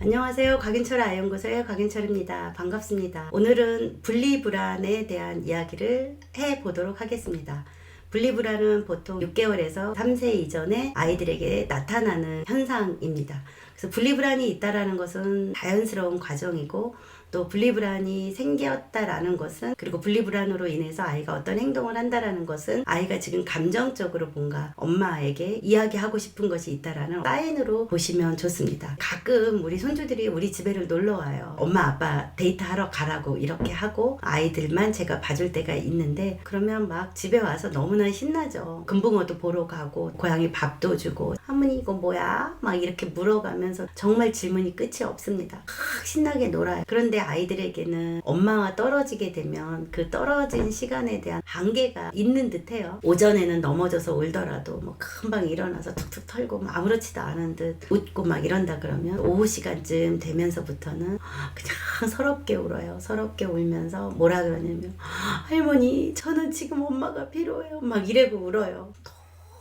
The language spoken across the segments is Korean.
안녕하세요. 곽윤철 아이연구소의 곽윤철입니다. 반갑습니다. 오늘은 분리불안에 대한 이야기를 해보도록 하겠습니다. 분리불안은 보통 6개월에서 3세 이전에 아이들에게 나타나는 현상입니다. 그래서 분리불안이 있다라는 것은 자연스러운 과정이고, 또 분리불안이 생겼다라는 것은, 그리고 분리불안으로 인해서 아이가 어떤 행동을 한다라는 것은 아이가 지금 감정적으로 뭔가 엄마에게 이야기하고 싶은 것이 있다라는 사인으로 보시면 좋습니다. 가끔 우리 손주들이 우리 집에를 놀러 와요. 엄마 아빠 데이트하러 가라고 이렇게 하고 아이들만 제가 봐줄 때가 있는데, 그러면 막 집에 와서 너무나 신나죠. 금붕어도 보러 가고 고양이 밥도 주고, 할머니 이거 뭐야? 막 이렇게 물어가면서 정말 질문이 끝이 없습니다. 막 신나게 놀아요. 그런데 아이들에게는 엄마와 떨어지게 되면 그 떨어진 시간에 대한 한계가 있는 듯해요. 오전에는 넘어져서 울더라도 뭐 금방 일어나서 툭툭 털고 뭐 아무렇지도 않은 듯 웃고 막 이런다 그러면, 오후 시간쯤 되면서부터는 그냥 서럽게 울어요. 서럽게 울면서 뭐라 그러냐면, 할머니 저는 지금 엄마가 필요해요. 막 이래고 울어요.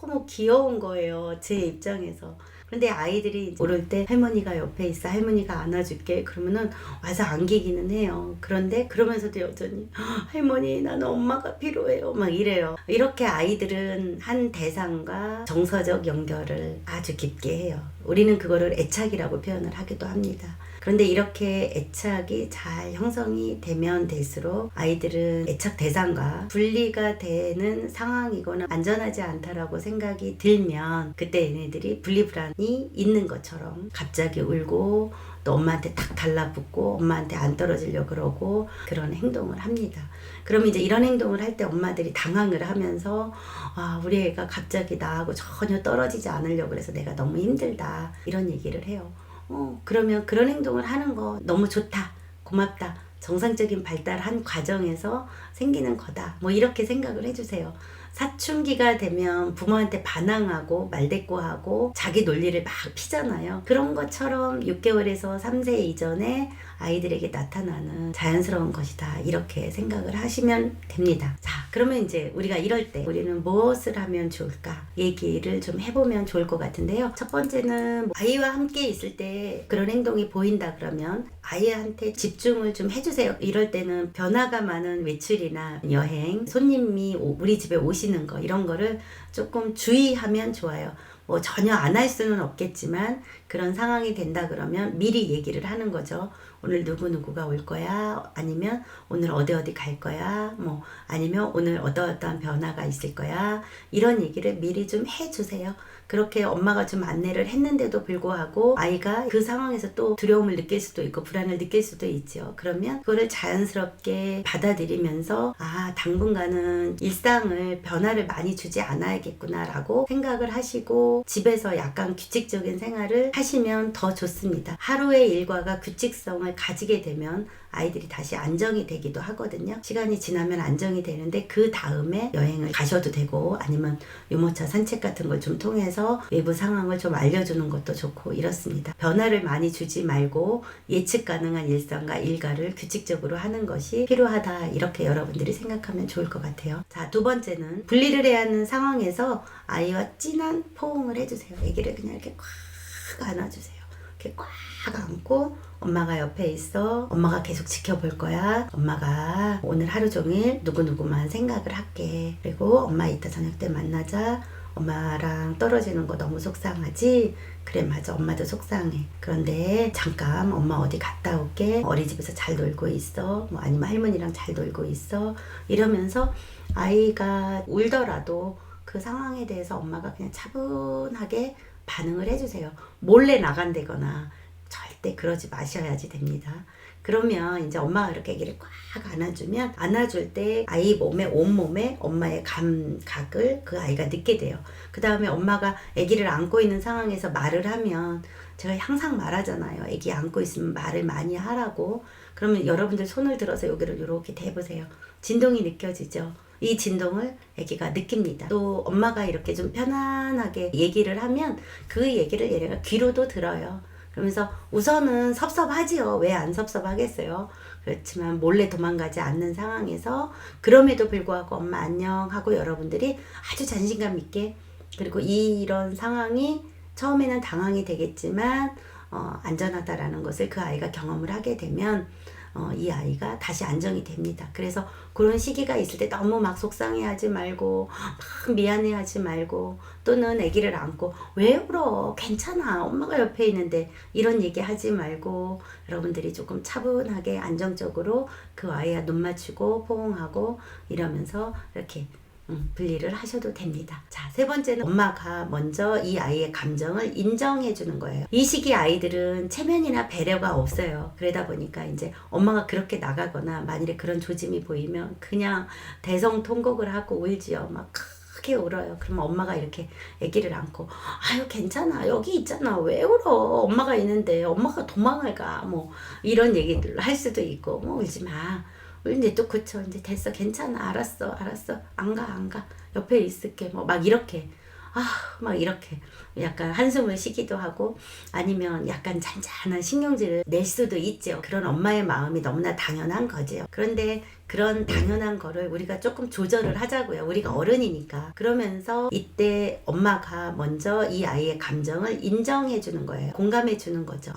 너무 귀여운 거예요, 제 입장에서. 근데 아이들이 울을 때 할머니가 옆에 있어, 할머니가 안아줄게, 그러면은 와서 안기기는 해요. 그런데 그러면서도 여전히 할머니 나는 엄마가 필요해요 막 이래요. 이렇게 아이들은 한 대상과 정서적 연결을 아주 깊게 해요. 우리는 그거를 애착이라고 표현을 하기도 합니다. 그런데 이렇게 애착이 잘 형성이 되면 될수록 아이들은 애착 대상과 분리가 되는 상황이거나 안전하지 않다라고 생각이 들면, 그때 얘네들이 분리불안이 있는 것처럼 갑자기 울고 또 엄마한테 탁 달라붙고 엄마한테 안 떨어지려고 그러고 그런 행동을 합니다. 그러면 이제 이런 행동을 할 때 엄마들이 당황을 하면서, 우리 애가 갑자기 나하고 전혀 떨어지지 않으려고 그래서 내가 너무 힘들다, 이런 얘기를 해요. 그러면 그런 행동을 하는 거 너무 좋다, 고맙다, 정상적인 발달한 과정에서 생기는 거다, 뭐 이렇게 생각을 해주세요. 사춘기가 되면 부모한테 반항하고 말대꾸하고 자기 논리를 막 피잖아요. 그런 것처럼 6개월에서 3세 이전에 아이들에게 나타나는 자연스러운 것이다, 이렇게 생각을 하시면 됩니다. 자, 그러면 이제 우리가 이럴 때 우리는 무엇을 하면 좋을까 얘기를 좀 해보면 좋을 것 같은데요. 첫 번째는 아이와 함께 있을 때 그런 행동이 보인다 그러면 아이한테 집중을 좀 해주세요. 이럴 때는 변화가 많은 외출이나 여행, 손님이 우리 집에 오시는 거, 이런 거를 조금 주의하면 좋아요. 뭐 전혀 안 할 수는 없겠지만 그런 상황이 된다 그러면 미리 얘기를 하는 거죠. 오늘 누구누구가 올 거야, 아니면 오늘 어디 갈 거야, 뭐 아니면 오늘 어떠한 변화가 있을 거야, 이런 얘기를 미리 좀 해주세요. 그렇게 엄마가 좀 안내를 했는데도 불구하고 아이가 그 상황에서 또 두려움을 느낄 수도 있고 불안을 느낄 수도 있죠. 그러면 그거를 자연스럽게 받아들이면서, 당분간은 일상을 변화를 많이 주지 않아야겠구나 라고 생각을 하시고 집에서 약간 규칙적인 생활을 하시면 더 좋습니다. 하루의 일과가 규칙성을 가지게 되면 아이들이 다시 안정이 되기도 하거든요. 시간이 지나면 안정이 되는데 그 다음에 여행을 가셔도 되고, 아니면 유모차 산책 같은 걸 좀 통해서 외부 상황을 좀 알려주는 것도 좋고 이렇습니다. 변화를 많이 주지 말고 예측 가능한 일상과 일과를 규칙적으로 하는 것이 필요하다, 이렇게 여러분들이 생각하면 좋을 것 같아요. 자, 두 번째는 분리를 해야 하는 상황에서 아이와 진한 포옹을 해주세요. 아기를 그냥 이렇게 꽉 안아주세요. 이렇게 꽉 안고, 엄마가 옆에 있어, 엄마가 계속 지켜볼 거야, 엄마가 오늘 하루 종일 누구누구만 생각을 할게, 그리고 엄마 이따 저녁 때 만나자, 엄마랑 떨어지는 거 너무 속상하지? 그래 맞아, 엄마도 속상해. 그런데 잠깐 엄마 어디 갔다 올게, 어린이집에서 잘 놀고 있어, 뭐 아니면 할머니랑 잘 놀고 있어, 이러면서 아이가 울더라도 그 상황에 대해서 엄마가 그냥 차분하게 반응을 해주세요. 몰래 나간다거나 절대 그러지 마셔야지 됩니다. 그러면 이제 엄마가 이렇게 아기를 꽉 안아주면, 안아줄 때 아이 몸에, 온몸에 엄마의 감각을 그 아이가 느끼게 돼요. 그 다음에 엄마가 아기를 안고 있는 상황에서 말을 하면, 제가 항상 말하잖아요. 아기 안고 있으면 말을 많이 하라고. 그러면 여러분들 손을 들어서 여기를 이렇게 대보세요. 진동이 느껴지죠? 이 진동을 아기가 느낍니다. 또 엄마가 이렇게 좀 편안하게 얘기를 하면 그 얘기를 얘네가 귀로도 들어요. 그러면서 우선은 섭섭하지요. 왜 안 섭섭하겠어요? 그렇지만 몰래 도망가지 않는 상황에서 그럼에도 불구하고 엄마 안녕 하고 여러분들이 아주 자신감 있게, 그리고 이런 상황이 처음에는 당황이 되겠지만 안전하다라는 것을 그 아이가 경험을 하게 되면 이 아이가 다시 안정이 됩니다. 그래서 그런 시기가 있을 때 너무 막 속상해하지 말고 막 미안해하지 말고 또는 아기를 안고 왜 울어? 괜찮아. 엄마가 옆에 있는데 이런 얘기 하지 말고 여러분들이 조금 차분하게 안정적으로 그 아이와 눈 맞추고 포옹하고 이러면서 이렇게 분리를 하셔도 됩니다. 자, 세 번째는 엄마가 먼저 이 아이의 감정을 인정해 주는 거예요. 이 시기 아이들은 체면이나 배려가 없어요. 그러다 보니까 이제 엄마가 그렇게 나가거나 만일에 그런 조짐이 보이면 그냥 대성통곡을 하고 울지요. 막 크게 울어요. 그러면 엄마가 이렇게 아기를 안고 아유 괜찮아 여기 있잖아 왜 울어 엄마가 있는데 엄마가 도망을 가 뭐 이런 얘기를 할 수도 있고 뭐 울지 마 이제 또 그쳐 이제 됐어 괜찮아 알았어 안 가 옆에 있을게 뭐 막 이렇게 막 이렇게 약간 한숨을 쉬기도 하고 아니면 약간 잔잔한 신경질을 낼 수도 있죠. 그런 엄마의 마음이 너무나 당연한 거죠. 그런데 그런 당연한 거를 우리가 조금 조절을 하자고요. 우리가 어른이니까. 그러면서 이때 엄마가 먼저 이 아이의 감정을 인정해 주는 거예요. 공감해 주는 거죠.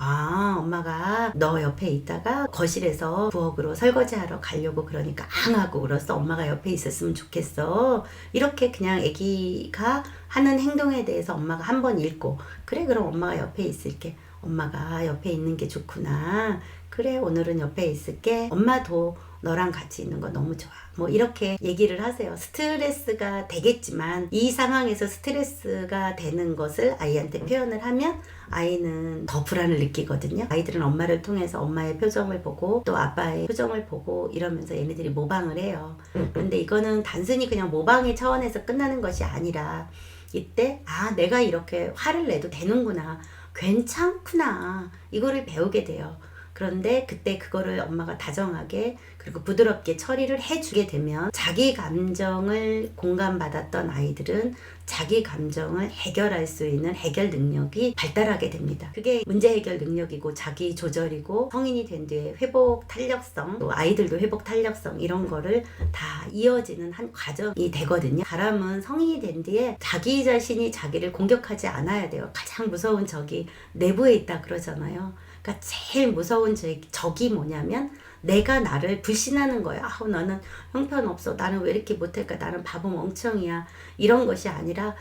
엄마가 너 옆에 있다가 거실에서 부엌으로 설거지하러 가려고 그러니까 하고 울었어. 엄마가 옆에 있었으면 좋겠어. 이렇게 그냥 아기가 하는 행동에 대해서 엄마가 한번 읽고 그래 그럼 엄마가 옆에 있을게. 엄마가 옆에 있는 게 좋구나. 그래 오늘은 옆에 있을게. 엄마도 너랑 같이 있는 거 너무 좋아. 뭐 이렇게 얘기를 하세요. 스트레스가 되겠지만 이 상황에서 스트레스가 되는 것을 아이한테 표현을 하면 아이는 더 불안을 느끼거든요. 아이들은 엄마를 통해서 엄마의 표정을 보고 또 아빠의 표정을 보고 이러면서 얘네들이 모방을 해요. 그런데 이거는 단순히 그냥 모방의 차원에서 끝나는 것이 아니라 이때 내가 이렇게 화를 내도 되는구나. 괜찮구나. 이거를 배우게 돼요. 그런데 그때 그거를 엄마가 다정하게 그리고 부드럽게 처리를 해주게 되면 자기 감정을 공감받았던 아이들은 자기 감정을 해결할 수 있는 해결 능력이 발달하게 됩니다. 그게 문제 해결 능력이고 자기 조절이고 성인이 된 뒤에 회복 탄력성 또 아이들도 회복 탄력성 이런 거를 다 이어지는 한 과정이 되거든요. 사람은 성인이 된 뒤에 자기 자신이 자기를 공격하지 않아야 돼요. 가장 무서운 적이 내부에 있다 그러잖아요. 그러니까 제일 무서운 적이 뭐냐면 내가 나를 불신하는 거예요. 너는 형편없어. 나는 왜 이렇게 못할까? 나는 바보 멍청이야. 이런 것이 아니라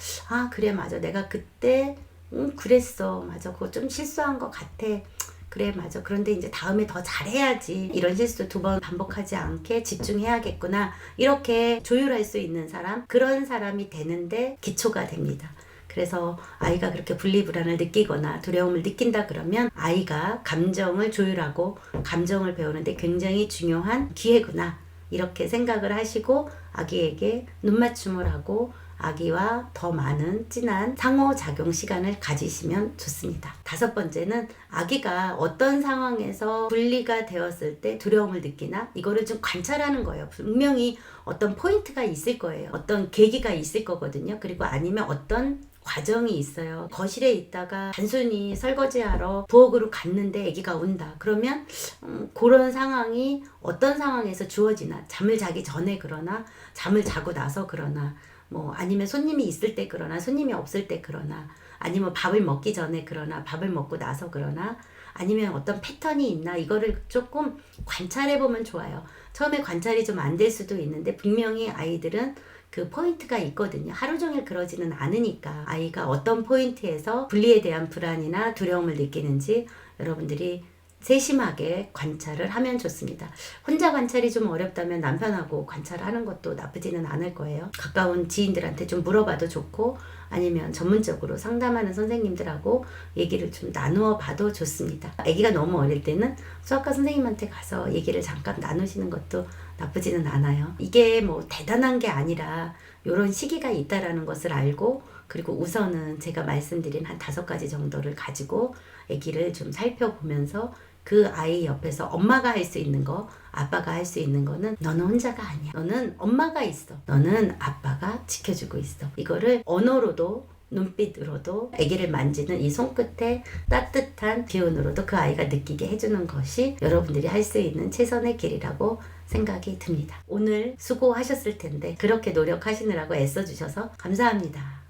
그래 맞아. 내가 그때 그랬어. 맞아. 그거 좀 실수한 것 같아. 그래 맞아. 그런데 이제 다음에 더 잘해야지. 이런 실수 2번 반복하지 않게 집중해야겠구나. 이렇게 조율할 수 있는 사람 그런 사람이 되는데 기초가 됩니다. 그래서 아이가 그렇게 분리불안을 느끼거나 두려움을 느낀다 그러면 아이가 감정을 조율하고 감정을 배우는데 굉장히 중요한 기회구나 이렇게 생각을 하시고 아기에게 눈맞춤을 하고 아기와 더 많은 진한 상호작용 시간을 가지시면 좋습니다. 5번째는 아기가 어떤 상황에서 분리가 되었을 때 두려움을 느끼나 이거를 좀 관찰하는 거예요. 분명히 어떤 포인트가 있을 거예요. 어떤 계기가 있을 거거든요. 그리고 아니면 어떤 과정이 있어요. 거실에 있다가 단순히 설거지하러 부엌으로 갔는데 아기가 운다. 그러면 그런 상황이 어떤 상황에서 주어지나 잠을 자기 전에 그러나 잠을 자고 나서 그러나 뭐 아니면 손님이 있을 때 그러나 손님이 없을 때 그러나 아니면 밥을 먹기 전에 그러나 밥을 먹고 나서 그러나 아니면 어떤 패턴이 있나 이거를 조금 관찰해 보면 좋아요. 처음에 관찰이 좀 안 될 수도 있는데 분명히 아이들은 그 포인트가 있거든요. 하루 종일 그러지는 않으니까 아이가 어떤 포인트에서 분리에 대한 불안이나 두려움을 느끼는지 여러분들이 세심하게 관찰을 하면 좋습니다. 혼자 관찰이 좀 어렵다면 남편하고 관찰하는 것도 나쁘지는 않을 거예요. 가까운 지인들한테 좀 물어봐도 좋고 아니면 전문적으로 상담하는 선생님들하고 얘기를 좀 나누어 봐도 좋습니다. 아기가 너무 어릴 때는 수학과 선생님한테 가서 얘기를 잠깐 나누시는 것도 나쁘지는 않아요. 이게 뭐 대단한 게 아니라 이런 시기가 있다라는 것을 알고 그리고 우선은 제가 말씀드린 한 5가지 정도를 가지고 아기를 좀 살펴보면서 그 아이 옆에서 엄마가 할 수 있는 거, 아빠가 할 수 있는 거는 너는 혼자가 아니야. 너는 엄마가 있어. 너는 아빠가 지켜주고 있어. 이거를 언어로도 눈빛으로도 아기를 만지는 이 손끝의 따뜻한 기운으로도 그 아이가 느끼게 해주는 것이 여러분들이 할 수 있는 최선의 길이라고 생각이 듭니다. 오늘 수고하셨을 텐데 그렇게 노력하시느라고 애써주셔서 감사합니다.